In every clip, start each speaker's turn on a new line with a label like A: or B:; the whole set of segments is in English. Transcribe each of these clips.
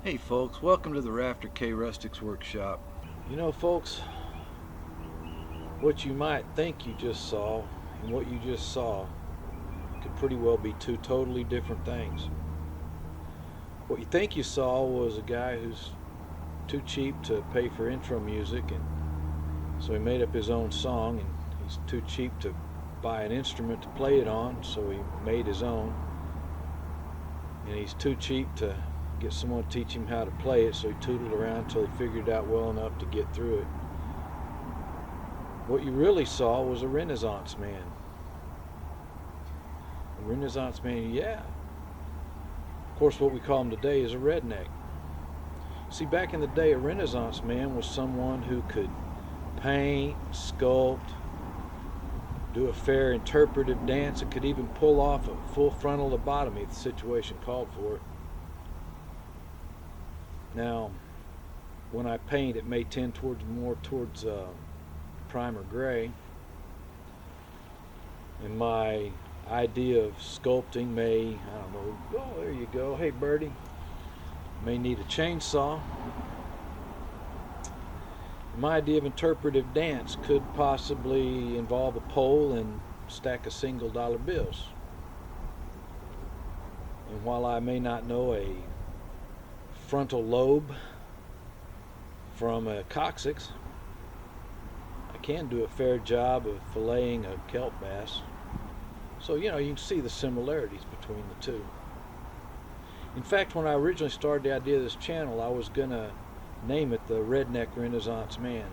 A: Hey folks, welcome to the Rafter K Rustics Workshop. You know folks, what you might think you just saw and what you just saw could pretty well be two totally different things. What you think you saw was a guy who's too cheap to pay for intro music, and so he made up his own song, and he's too cheap to buy an instrument to play it on, so he made his own, and he's too cheap to get someone to teach him how to play it, so he tootled around until he figured it out well enough to get through it. What you really saw was a Renaissance man. A Renaissance man, yeah. Of course, what we call him today is a redneck. See, back in the day, a Renaissance man was someone who could paint, sculpt, do a fair interpretive dance, and could even pull off a full frontal lobotomy if the situation called for it. Now, when I paint, it may tend more towards primer gray, and my idea of sculpting may, I don't know, oh, there you go, hey birdie, may need a chainsaw. My idea of interpretive dance could possibly involve a pole and stack of $1 bills. And while I may not know a frontal lobe from a coccyx, I can do a fair job of filleting a kelp bass. So, you can see the similarities between the two. In fact, when I originally started the idea of this channel, I was going to name it the Redneck Renaissance Man.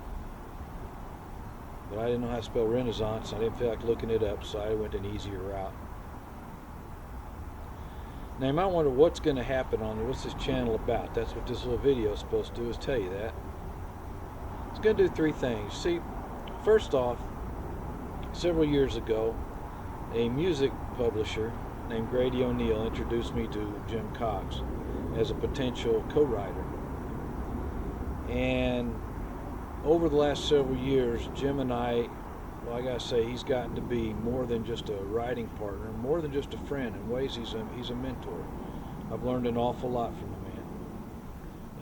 A: But I didn't know how to spell Renaissance. I didn't feel like looking it up, so I went an easier route. Now, you might wonder what's going to happen on it. What's this channel about? That's what this little video is supposed to do, is tell you that. It's going to do three things. See, first off, several years ago, a music publisher named Grady O'Neill introduced me to Jim Cox as a potential co-writer. And over the last several years, Jim and I, well, I gotta say, he's gotten to be more than just a writing partner, more than just a friend. In ways, he's a mentor. I've learned an awful lot from the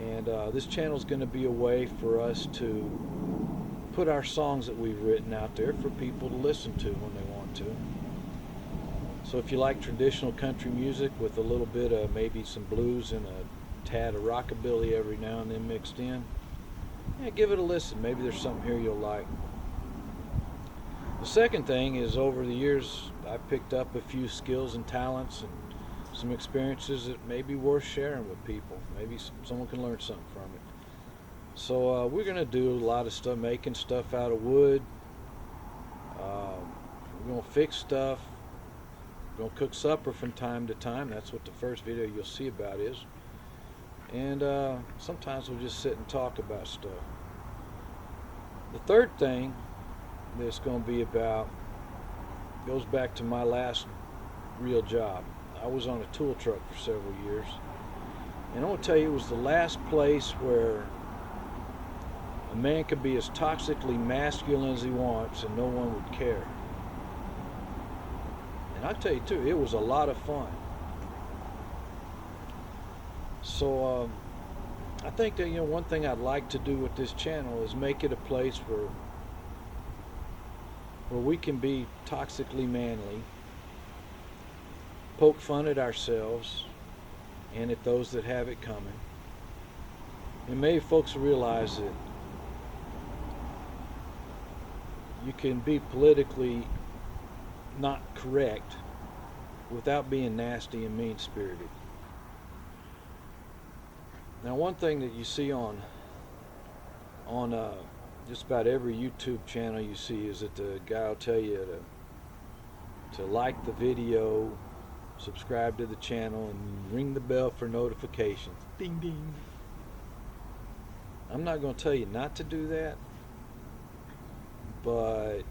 A: man. And this channel is going to be a way for us to put our songs that we've written out there for people to listen to when they want to. So if you like traditional country music with a little bit of maybe some blues and a tad of rockabilly every now and then mixed in, yeah, give it a listen. Maybe there's something here you'll like. The second thing is, over the years, I've picked up a few skills and talents and some experiences that may be worth sharing with people. Maybe someone can learn something from it. So we're going to do a lot of stuff, making stuff out of wood. We're going to fix stuff. We're going to cook supper from time to time. That's what the first video you'll see about is. And sometimes we'll just sit and talk about stuff. The third thing that it's going to be about goes back to my last real job. I was on a tool truck for several years, and I want to tell you, it was the last place where a man could be as toxically masculine as he wants and no one would care. And I'll tell you too, it was a lot of fun. So I think that one thing I'd like to do with this channel is make it a place where we can be toxically manly, poke fun at ourselves and at those that have it coming, and maybe folks realize that you can be politically not correct without being nasty and mean-spirited. Now, one thing that you see on just about every YouTube channel you see is that the guy will tell you to like the video, subscribe to the channel, and ring the bell for notifications. Ding ding. I'm not going to tell you not to do that, but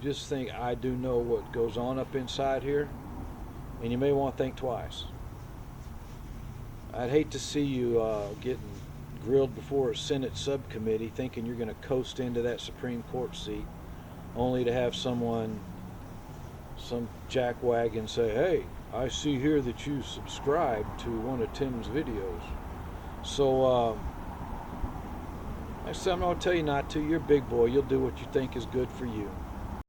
A: just think, I do know what goes on up inside here, and you may want to think twice. I'd hate to see you getting grilled before a Senate subcommittee thinking you're going to coast into that Supreme Court seat, only to have some jackwagon say, hey, I see here that you subscribed to one of Tim's videos. So, I said, I'm not going to tell you not to. You're a big boy. You'll do what you think is good for you.